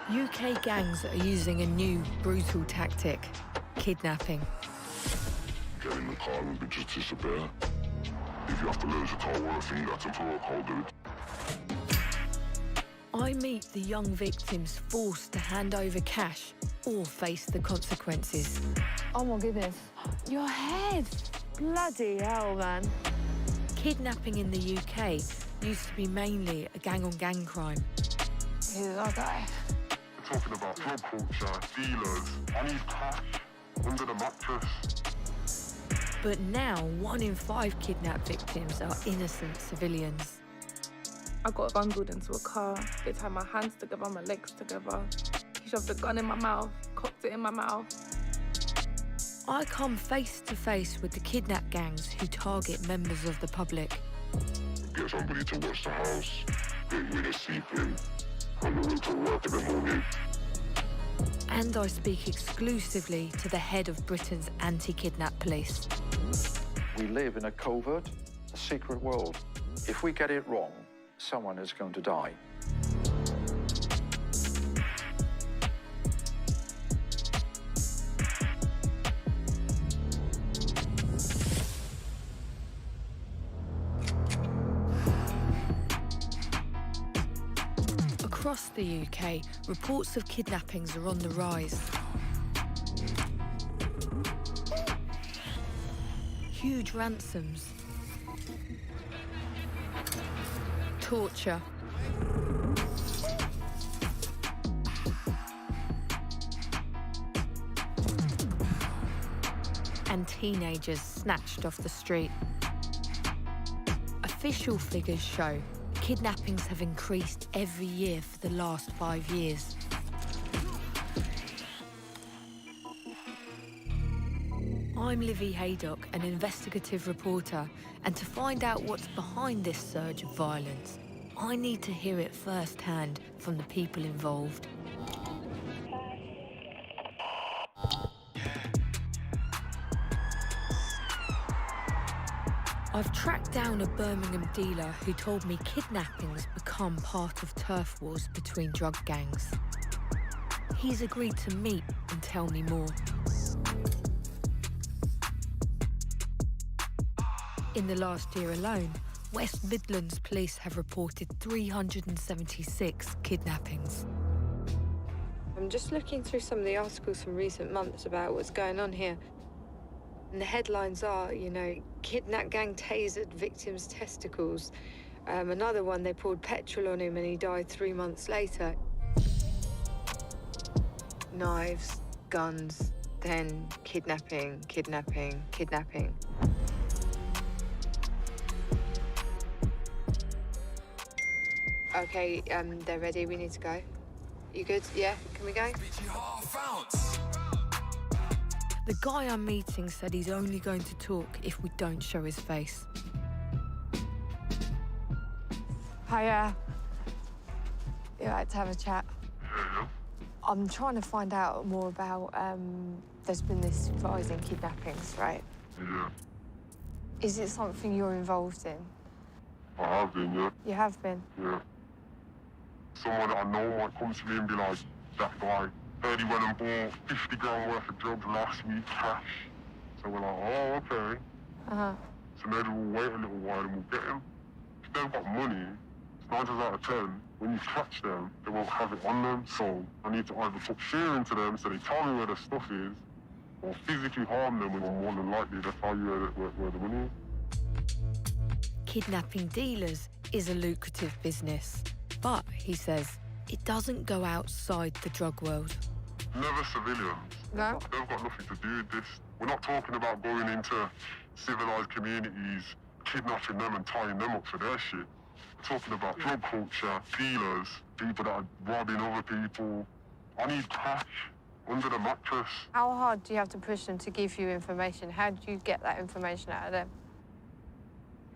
UK gangs are using a new, brutal tactic: kidnapping. Get in the car and just disappear. If you have to lose a car or a finger to throw a cold dude. I meet the young victims forced to hand over cash or face the consequences. Oh my goodness. Your head! Bloody hell, man. Kidnapping in the UK used to be mainly a gang-on-gang crime. Who's that guy? We're talking about drug culture, dealers. I need cash under the mattress. But now, 1 in 5 kidnapped victims are innocent civilians. I got bundled into a car. They tied my hands together, my legs together. He shoved a gun in my mouth, cocked it in my mouth. I come face to face with the kidnap gangs who target members of the public. Get somebody to watch the house, get you to sleep in, and then to work in the morning. And I speak exclusively to the head of Britain's anti-kidnap police. We live in a covert, a secret world. If we get it wrong, someone is going to die. Across the UK, reports of kidnappings are on the rise. Huge ransoms, torture, and teenagers snatched off the street. Official figures show kidnappings have increased every year for the last 5 years. I'm Livy Haydock, an investigative reporter, and to find out what's behind this surge of violence, I need to hear it firsthand from the people involved. I've tracked down a Birmingham dealer who told me kidnappings become part of turf wars between drug gangs. He's agreed to meet and tell me more. In the last year alone, West Midlands police have reported 376 kidnappings. I'm just looking through some of the articles from recent months about what's going on here. And the headlines are, you know, kidnap gang tasered victim's testicles. Another one, they poured petrol on him and he died 3 months later. Knives, guns, then kidnapping, kidnapping, kidnapping. Okay, they're ready, we need to go. You good? Yeah, can we go? The guy I'm meeting said he's only going to talk if we don't show his face. Hiya. You like to have a chat? Yeah. I'm trying to find out more about, there's been this rise in kidnappings, right? Yeah. Is it something you're involved in? I have been, yeah. You have been? Yeah. Someone that I know might come to me and be like, that guy heard he went and bought 50 grand worth of drugs last week, cash. So we're like, oh, okay. Uh-huh. So maybe we'll wait a little while and we'll get him. If they've got money, 9 times out of 10, when you catch them, they won't have it on them. So I need to either put fear into them so they tell me where the stuff is, or physically harm them when more than likely they'll tell you where the money is. Kidnapping dealers is a lucrative business, but, he says, it doesn't go outside the drug world. Never civilians. No? They've got nothing to do with this. We're not talking about going into civilized communities, kidnapping them and tying them up for their shit. We're talking about drug culture, dealers, people that are robbing other people. I need cash under the mattress. How hard do you have to push them to give you information? How do you get that information out of them?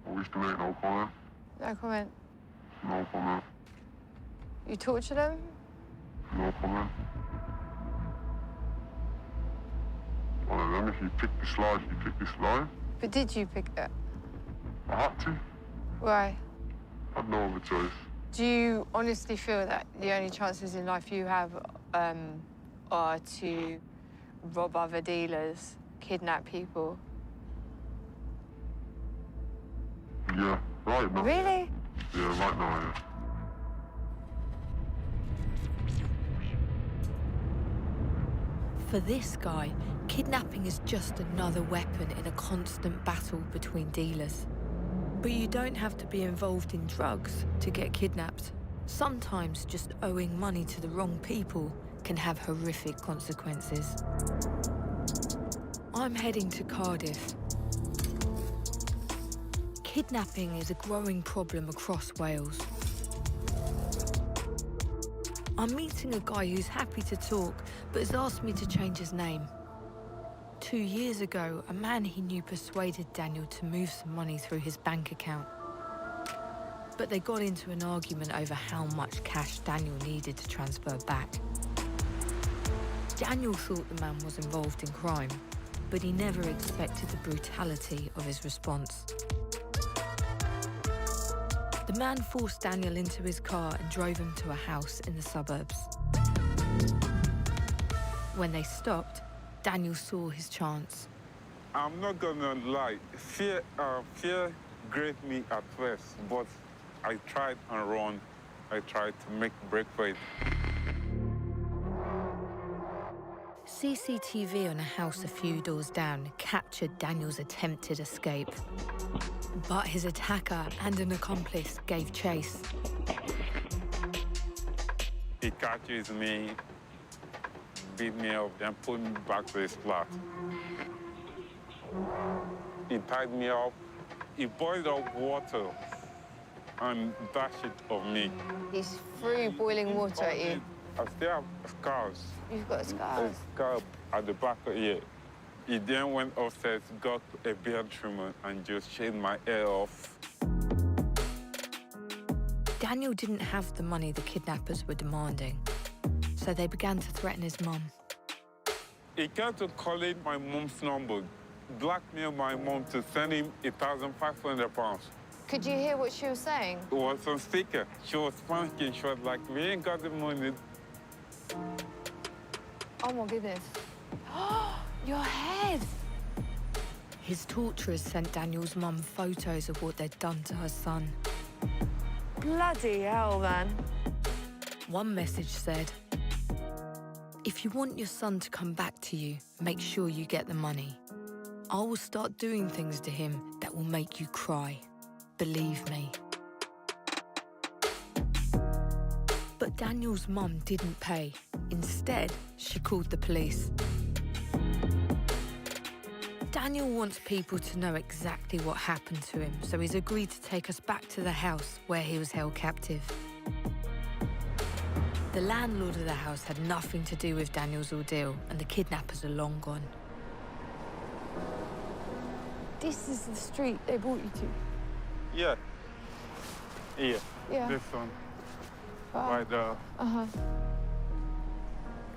I wish to make no comment. No comment. No comment. You torture them? No comment. Well, then if you pick this life, you pick this life. But did you pick that? I had to. Why? I had no other choice. Do you honestly feel that the only chances in life you have are to rob other dealers, kidnap people? Yeah, right now. Really? Yeah, right now, yeah. For this guy, kidnapping is just another weapon in a constant battle between dealers. But you don't have to be involved in drugs to get kidnapped. Sometimes just owing money to the wrong people can have horrific consequences. I'm heading to Cardiff. Kidnapping is a growing problem across Wales. I'm meeting a guy who's happy to talk, but has asked me to change his name. 2 years ago, a man he knew persuaded Daniel to move some money through his bank account. But they got into an argument over how much cash Daniel needed to transfer back. Daniel thought the man was involved in crime, but he never expected the brutality of his response. The man forced Daniel into his car and drove him to a house in the suburbs. When they stopped, Daniel saw his chance. I'm not gonna lie, fear gripped me at first, but I tried and run. I tried to make break for it. CCTV on a house a few doors down captured Daniel's attempted escape. But his attacker and an accomplice gave chase. He catches me, beat me up, then put me back to his flat. He tied me up. He boiled up water and dashed it on me. He threw boiling water at you. I still have scars. You've got scars. A scar at the back of here. He then went upstairs, got a beard trimmer, and just shaved my hair off. Daniel didn't have the money the kidnappers were demanding, so they began to threaten his mum. He kept on calling my mom's number, blackmailed my mom to send him £1,500. Could you hear what she was saying? It was on sticker. She was panicking. She was like, we ain't got the money. Oh my goodness. Your head! His torturers sent Daniel's mum photos of what they'd done to her son. Bloody hell, man. One message said, "If you want your son to come back to you, make sure you get the money. I will start doing things to him that will make you cry. Believe me." But Daniel's mum didn't pay. Instead, she called the police. Daniel wants people to know exactly what happened to him, so he's agreed to take us back to the house where he was held captive. The landlord of the house had nothing to do with Daniel's ordeal, and the kidnappers are long gone. This is the street they brought you to. Yeah. Yeah. Yeah. This one. Wow. Right there. Uh-huh.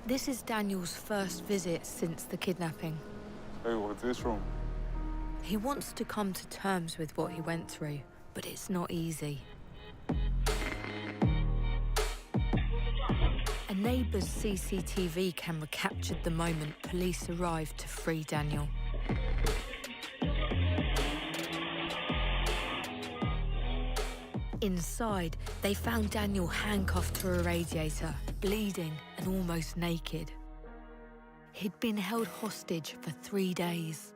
This is Daniel's first visit since the kidnapping. Hey, what's this room? He wants to come to terms with what he went through, but it's not easy. A neighbour's CCTV camera captured the moment police arrived to free Daniel. Inside, they found Daniel handcuffed to a radiator, bleeding and almost naked. He'd been held hostage for 3 days.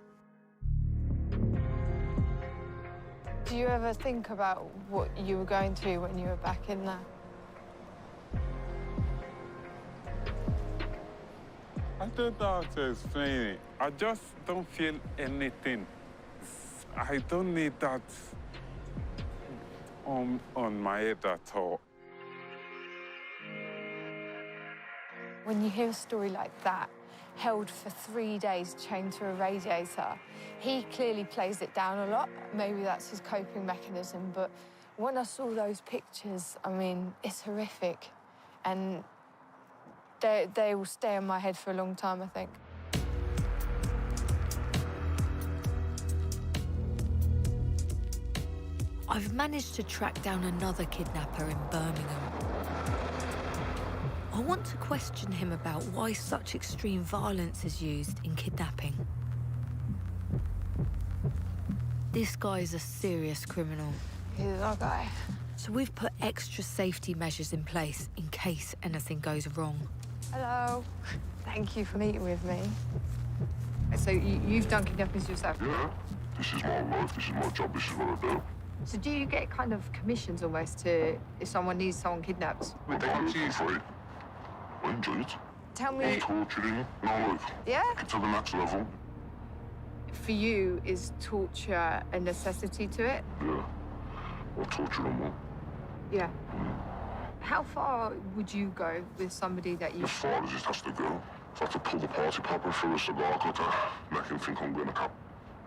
Do you ever think about what you were going through when you were back in there? I don't know how to explain it. I just don't feel anything. I don't need that on my head at all. When you hear a story like that, held for 3 days chained to a radiator, he clearly plays it down a lot. Maybe that's his coping mechanism, but when I saw those pictures, I mean, it's horrific. And they will stay in my head for a long time, I think. I've managed to track down another kidnapper in Birmingham. I want to question him about why such extreme violence is used in kidnapping. This guy is a serious criminal. He's our guy. So we've put extra safety measures in place in case anything goes wrong. Hello. Thank you for meeting with me. So you've done kidnappings yourself? Yeah, this is my life, this is my job, this is what I do. So do you get kind of commissions almost to if someone needs someone kidnapped? I don't do it for free. I enjoy it. Tell I'm me, torturing, no, like, yeah? get to the next level. For you, is torture a necessity to it? Yeah, I'll torture them all. Yeah. How far would you go with somebody that you... As far as it has to go. If I have to pull the party popper through a cigar cutter, make him think I'm gonna cap.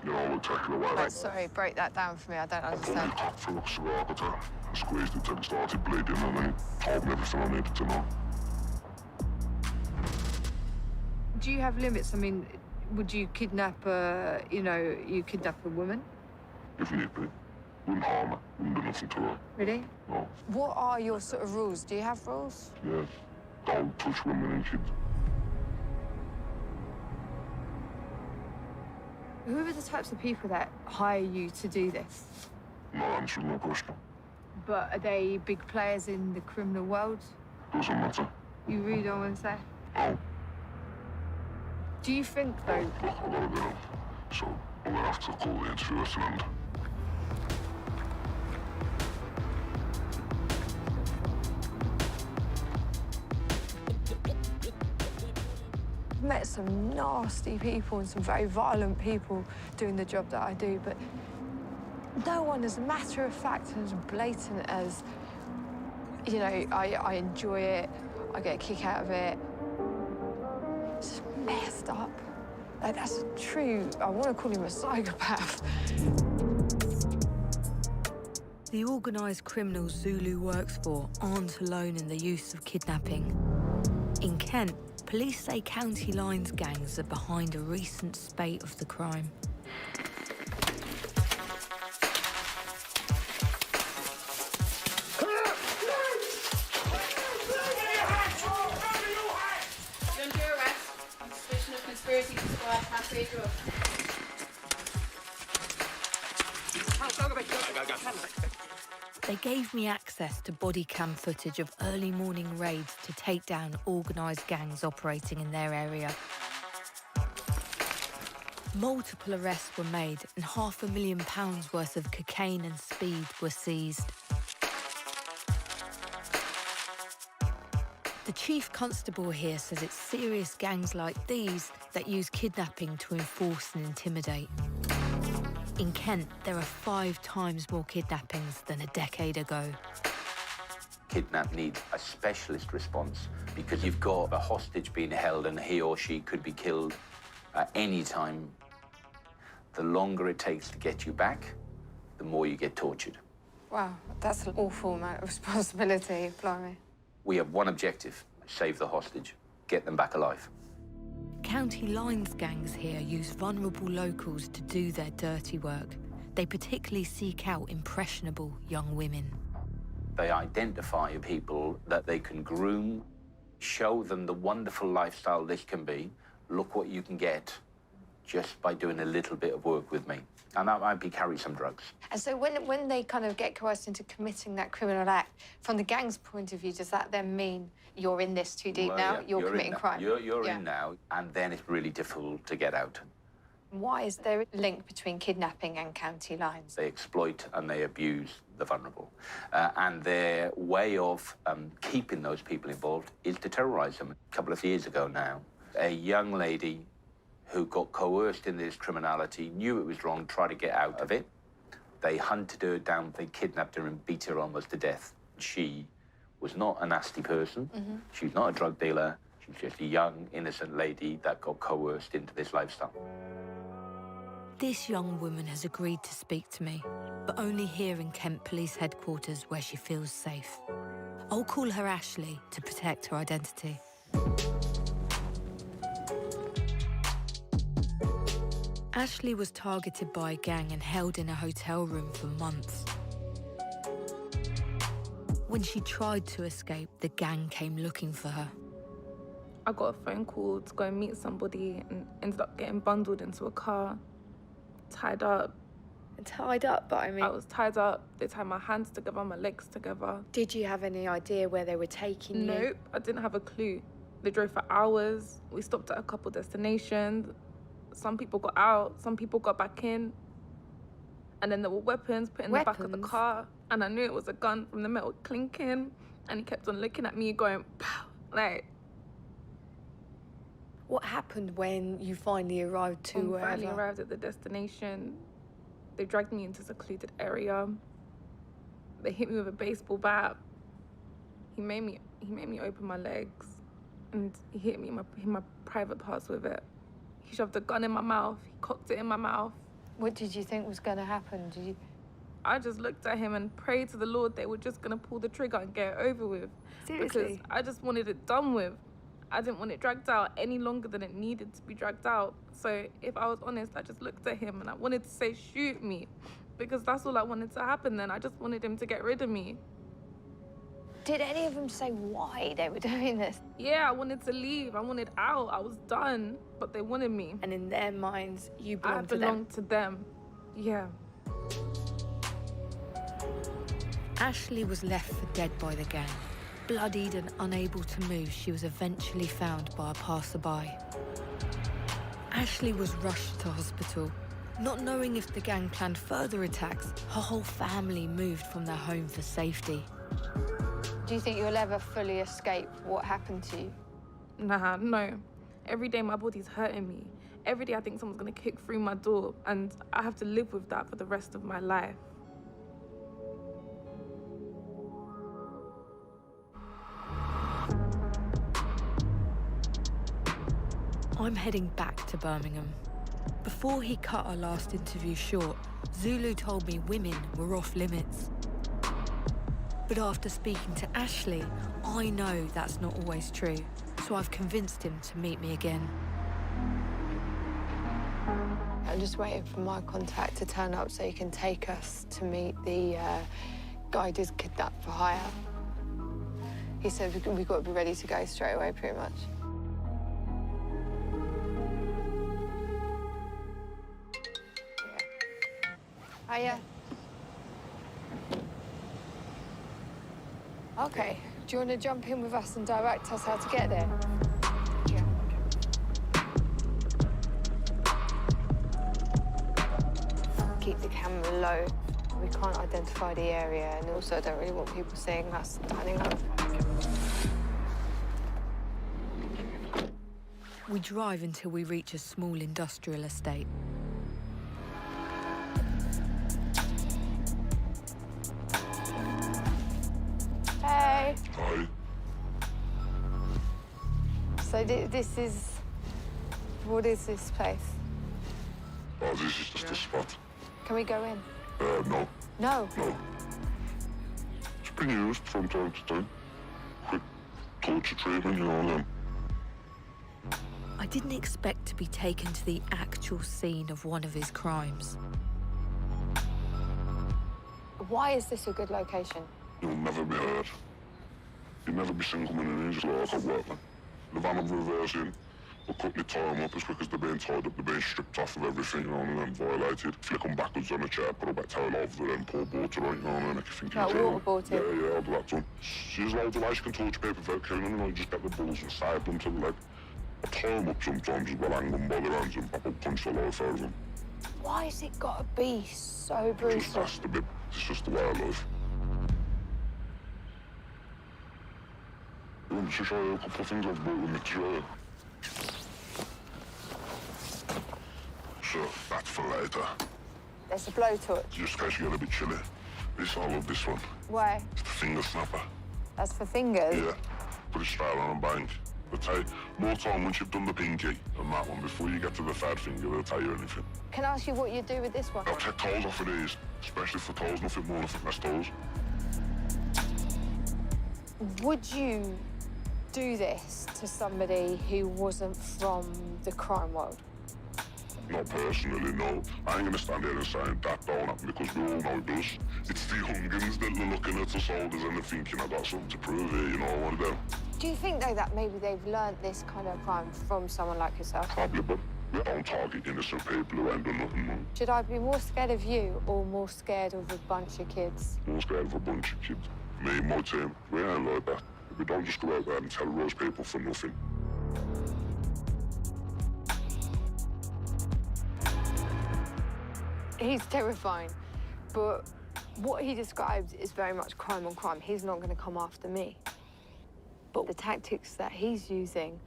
You know, we'll take it away. Oh, sorry, break that down for me. I don't I pulled understand. the cock through a cigar cutter, I squeezed it till it started bleeding, and then he told me everything I needed to know. Do you have limits? I mean, would you kidnap you kidnap a woman? If need be. Wouldn't harm her, wouldn't do nothing to her. Really? No. What are your sort of rules? Do you have rules? Yeah. Don't touch women and kids. Who are the types of people that hire you to do this? Not answering my question. But are they big players in the criminal world? Doesn't matter. You really don't want to say? No. Do you think, though... Look, I gotta go. So, I'm gonna have to call the interview at an end. I've met some nasty people and some very violent people doing the job that I do, but no one as matter of fact and as blatant as, you know, I enjoy it, I get a kick out of it. It's just messed up. Like, that's a true, I want to call him a psychopath. The organised criminals Zulu works for aren't alone in the use of kidnapping. In Kent, police say county lines gangs are behind a recent spate of the crime. They gave me access to body cam footage of early morning raids to take down organised gangs operating in their area. Multiple arrests were made and £500,000 worth of cocaine and speed were seized. The chief constable here says it's serious gangs like these that use kidnapping to enforce and intimidate. In Kent, there are 5 times more kidnappings than a decade ago. Kidnap needs a specialist response because you've got a hostage being held and he or she could be killed at any time. The longer it takes to get you back, the more you get tortured. Wow, that's an awful amount of responsibility, blimey. We have one objective: save the hostage, get them back alive. County lines gangs here use vulnerable locals to do their dirty work. They particularly seek out impressionable young women. They identify people that they can groom, show them the wonderful lifestyle this can be. Look what you can get just by doing a little bit of work with me. And that might be carry some drugs. And so when they kind of get coerced into committing that criminal act, from the gang's point of view, does that then mean you're in this too deep Well, now? yeah, You're committing in crime? You're Yeah. in now, and then it's really difficult to get out. Why is there a link between kidnapping and county lines? They exploit and they abuse the vulnerable. And their way of keeping those people involved is to terrorise them. A couple of years ago now, a young lady who got coerced in this criminality, knew it was wrong, tried to get out of it. They hunted her down, they kidnapped her and beat her almost to death. She was not a nasty person. She's not a drug dealer. She's just a young, innocent lady that got coerced into this lifestyle. This young woman has agreed to speak to me, but only here in Kent Police Headquarters where she feels safe. I'll call her Ashley to protect her identity. Ashley was targeted by a gang and held in a hotel room for months. When she tried to escape, the gang came looking for her. I got a phone call to go and meet somebody and ended up getting bundled into a car, tied up. Tied up, but I mean, I was tied up. They tied my hands together, my legs together. did you have any idea where they were taking you? Nope, I didn't have a clue. They drove for hours. We stopped at a couple destinations. Some people got out, some people got back in. And then there were weapons put in the back of the Weapons? car. And I knew it was a gun from the metal clinking. And he kept on looking at me going, pow, like, What happened when you finally arrived to when we wherever? finally arrived at the destination, they dragged me into a secluded area. They hit me with a baseball bat. He made me open my legs, and he hit me in my private parts with it. He shoved a gun in my mouth. He cocked it in my mouth. What did you think was going to happen? Did you? I just looked at him and prayed to the Lord they were just gonna pull the trigger and get it over with. Seriously? Because I just wanted it done with. I didn't want it dragged out any longer than it needed to be dragged out. So if I was honest, I just looked at him and I wanted to say, shoot me. Because that's all I wanted to happen then. I just wanted him to get rid of me. Did any of them say why they were doing this? Yeah, I wanted to leave. I wanted out. I was done. But they wanted me. And in their minds, you I belonged to them. belonged to them. Yeah. Ashley was left for dead by the gang. Bloodied and unable to move, she was eventually found by a passerby. Ashley was rushed to hospital. Not knowing if the gang planned further attacks, her whole family moved from their home for safety. Do you think you'll ever fully escape what happened to you? Nah, no. Every day my body's hurting me. Every day I think someone's gonna kick through my door, and I have to live with that for the rest of my life. I'm heading back to Birmingham. Before he cut our last interview short, Zulu told me women were off limits. But after speaking to Ashley, I know that's not always true, so I've convinced him to meet me again. I'm just waiting for my contact to turn up so he can take us to meet the guy who did Kidnap for hire. He said we've got to be ready to go straight away, pretty much. Hiya. Okay. Do you want to jump in with us and direct us how to get there? Yeah. Keep the camera low. We can't identify the area, and also I don't really want people seeing us turning up. We drive until we reach a small industrial estate. Hey. Hi. So this is... What is this place? Oh, this is just a spot. Can we go in? No. No. No. It's been used from time to time. Quick torture treatment, you know. I didn't expect to be taken to the actual scene of one of his crimes. Why is this a good location? You'll never be hurt. You'll never be seen coming in here just like a workman. The van will reverse in. They'll quickly tie them up as quick as they're being tied up. They're being stripped off of everything, you know, and then violated. Flick them backwards on a chair, put a back towel over, then pour water on, you know, and make you think Like you're waterboarding? Yeah, I'll do that to them. There's loads of ways you can torture people without killing them, you know, you just get the balls and side them to the leg. I tie them up sometimes as well, hang them by their hands and pop up punch the life out of them. Why has it got to be so It just brutal? has to be. It's just the way of life. I want to show you a couple of things I've brought with me to show you. So, that's for later. There's a blowtorch. Just in case you get a bit chilly. I love this one. Why? It's the finger snapper. That's for fingers? Yeah. Put it straight on a bank. They'll take more time once you've done the pinky and that one. Before you get to the third finger, they'll tell you anything. Can I ask you what you do with this one? I'll take toes off of these, especially for toes, nothing more, nothing less toes. Would you do this to somebody who wasn't from the crime world? Not personally, no. I ain't gonna stand here and saying that don't happen because we all know it does. It's the youngins that are looking at us olders and they're thinking I got something to prove here, you know, one of them. Do you think, though, that maybe they've learnt this kind of crime from someone like yourself? Probably, but we don't target innocent people who ain't done nothing, man. Should I be more scared of you or more scared of a bunch of kids? More scared of a bunch of kids. Me and my team, we ain't like that. We don't just go out there and terrorise people for nothing. He's terrifying, but what he describes is very much crime on crime. He's not going to come after me. But the tactics that he's using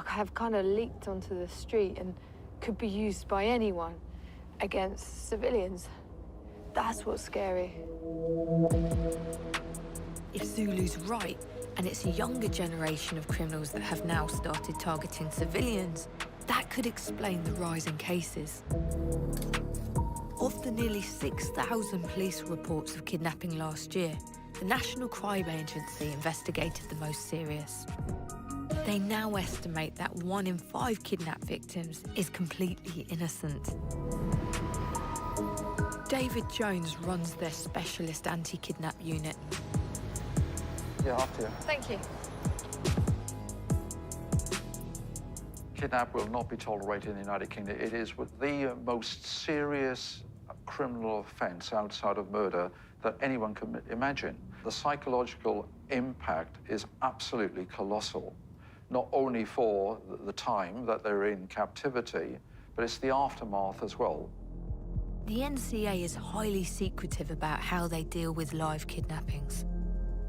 have kind of leaked onto the street and could be used by anyone against civilians. That's what's scary. If Zulu's right, and it's a younger generation of criminals that have now started targeting civilians, that could explain the rise in cases. Of the nearly 6,000 police reports of kidnapping last year, the National Crime Agency investigated the most serious. They now estimate that 1 in 5 kidnap victims is completely innocent. David Jones runs their specialist anti-kidnap unit. Yeah, after you. Thank you. Kidnap will not be tolerated in the United Kingdom. It is the most serious criminal offence outside of murder that anyone can imagine. The psychological impact is absolutely colossal, not only for the time that they're in captivity, but it's the aftermath as well. The NCA is highly secretive about how they deal with live kidnappings.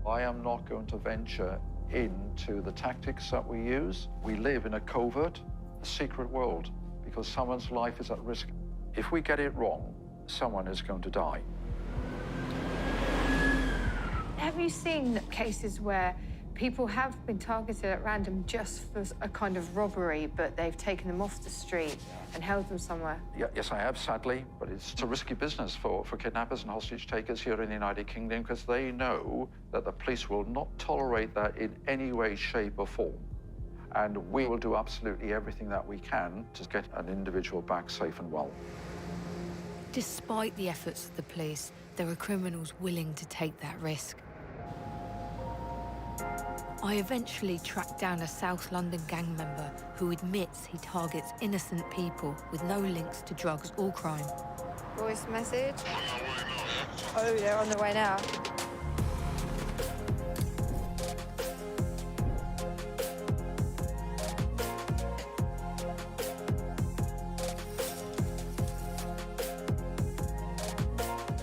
I am not going to venture into the tactics that we use. We live in a covert, secret world because someone's life is at risk. If we get it wrong, someone is going to die. Have you seen cases where people have been targeted at random just for a kind of robbery, but they've taken them off the street and held them somewhere? Yes, I have, sadly, but it's a risky business for kidnappers and hostage takers here in the United Kingdom because they know that the police will not tolerate that in any way, shape or form. And we will do absolutely everything that we can to get an individual back safe and well. Despite the efforts of the police, there are criminals willing to take that risk. I eventually tracked down a South London gang member who admits he targets innocent people with no links to drugs or crime. Voice message. Oh, they're on the way now.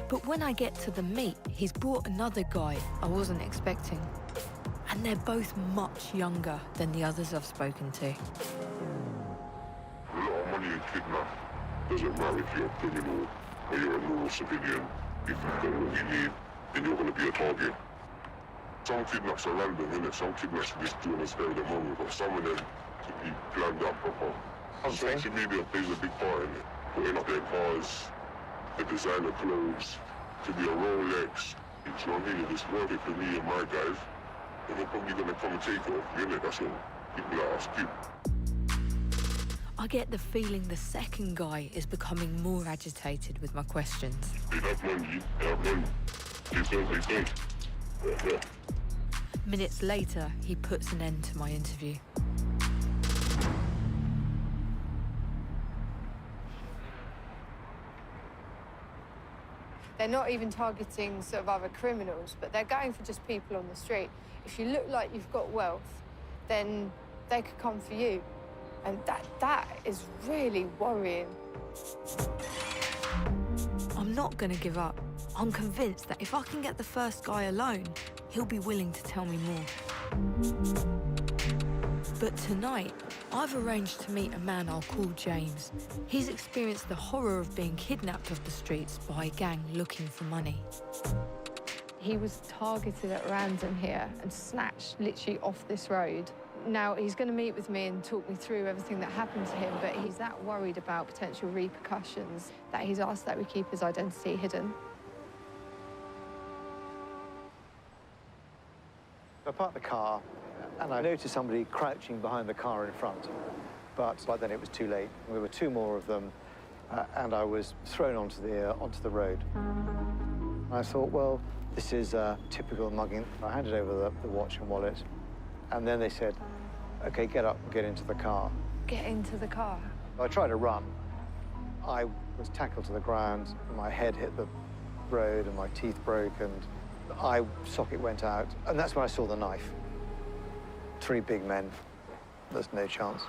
But when I get to the meet, he's brought another guy I wasn't expecting. And they're both much younger than the others I've spoken to. A lot of money in kidnap. Doesn't matter if you're a criminal or you're a normal civilian. If you've got what you need, then you're going to be a target. Some kidnaps are random, innit? Some kidnaps are just doing a spare of the moment, but some of them could be planned out proper. Social media plays a big part in it. Putting up their cars, the designer clothes, to be a Rolex. You know what I mean? If it's worth it for me and my guys, then they're probably going to come and take it off, innit? That's all people like us keep. I get the feeling the second guy is becoming more agitated with my questions. They have money, they have money. They don't. Yeah. Minutes later, he puts an end to my interview. They're not even targeting sort of other criminals, but they're going for just people on the street. If you look like you've got wealth, then they could come for you. And that is really worrying. I'm not going to give up. I'm convinced that if I can get the first guy alone, he'll be willing to tell me more. But tonight, I've arranged to meet a man I'll call James. He's experienced the horror of being kidnapped off the streets by a gang looking for money. He was targeted at random here and snatched literally off this road. Now, he's going to meet with me and talk me through everything that happened to him, but he's that worried about potential repercussions that he's asked that we keep his identity hidden. I parked the car and I noticed somebody crouching behind the car in front. But by then it was too late. There were two more of them and I was thrown onto the road. I thought, well, this is typical mugging. I handed over the watch and wallet, and then they said, OK, get up and get into the car. Get into the car. I tried to run. I was tackled to the ground, my head hit the road, and my teeth broke, and the eye socket went out. And that's when I saw the knife. 3 big men. There's no chance.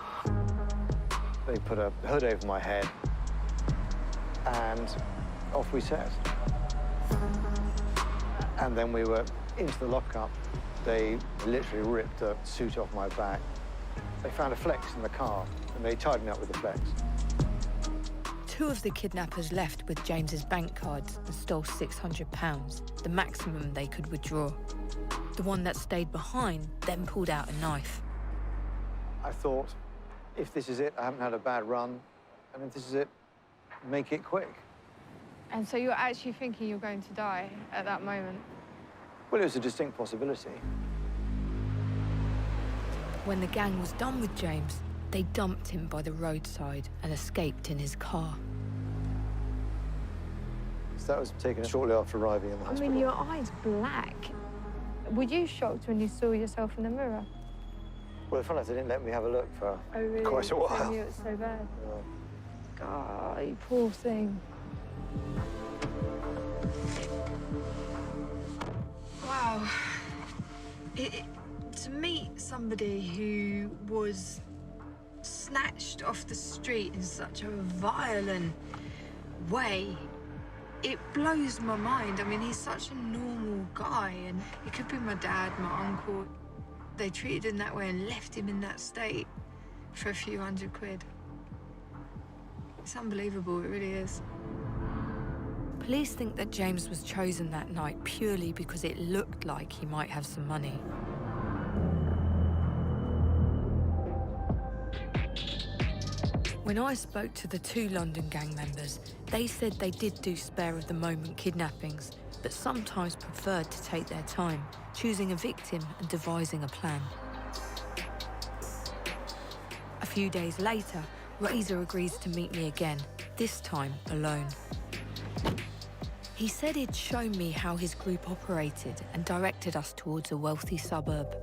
They put a hood over my head, and off we set. And then we were into the lockup. They literally ripped the suit off my back. They found a flex in the car, and they tied me up with the flex. 2 of the kidnappers left with James's bank cards and stole £600, the maximum they could withdraw. The one that stayed behind then pulled out a knife. I thought, if this is it, I haven't had a bad run, and if this is it, make it quick. And so you're actually thinking you're going to die at that moment? Well, it was a distinct possibility. When the gang was done with James, they dumped him by the roadside and escaped in his car. So that was taken shortly after arriving in the hospital. I mean, your eyes black. Were you shocked when you saw yourself in the mirror? Well, the fun is they didn't let me have a look for really? quite a while. They knew it was so bad. Yeah. God, you poor thing. Wow. To meet somebody who was snatched off the street in such a violent way, it blows my mind. I mean, he's such a normal guy, and he could be my dad, my uncle. They treated him that way and left him in that state for a few £100. It's unbelievable, it really is. Police think that James was chosen that night purely because it looked like he might have some money. When I spoke to the 2 London gang members, they said they did do spare-of-the-moment kidnappings, but sometimes preferred to take their time, choosing a victim and devising a plan. A few days later, Razor agrees to meet me again, this time alone. He said he'd shown me how his group operated and directed us towards a wealthy suburb.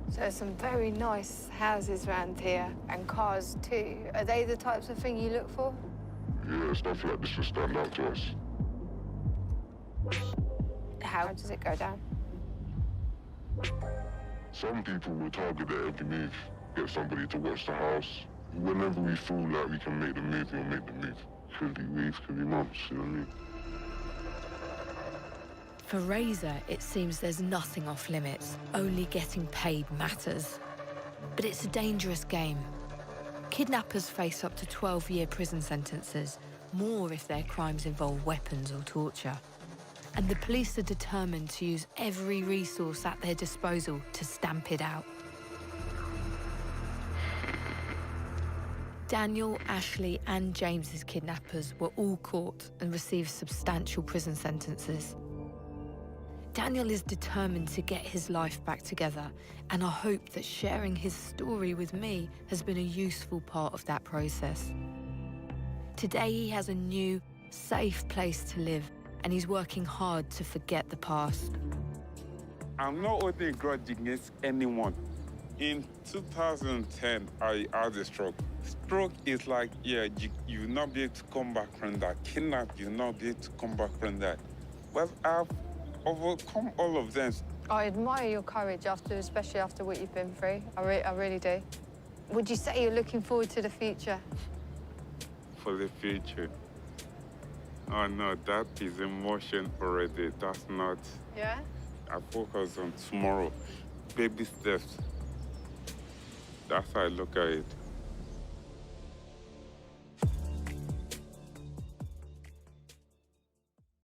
So there's some very nice houses around here, and cars too. Are they the types of thing you look for? Yeah, stuff like this will stand out to us. How does it go down? Some people will target at every move, get somebody to watch the house. Whenever we feel like we can make the move, we'll make the move. Could be weeks, could be months, you know what I mean? For Razor, it seems there's nothing off limits. Only getting paid matters. But it's a dangerous game. Kidnappers face up to 12-year prison sentences, more if their crimes involve weapons or torture. And the police are determined to use every resource at their disposal to stamp it out. Daniel, Ashley, and James's kidnappers were all caught and received substantial prison sentences. Daniel is determined to get his life back together, and I hope that sharing his story with me has been a useful part of that process. Today he has a new, safe place to live, and he's working hard to forget the past. I'm not holding a grudge against anyone. In 2010, I had a stroke. Stroke is like, yeah, you'll not be able to come back from that. Kidnap, you'll not be able to come back from that. But I've overcome all of them. I admire your courage, especially after what you've been through. I really do. Would you say you're looking forward to the future? For the future? Oh, no, that is emotion already. That's not... Yeah? I focus on tomorrow. Baby steps. That's how I look at it.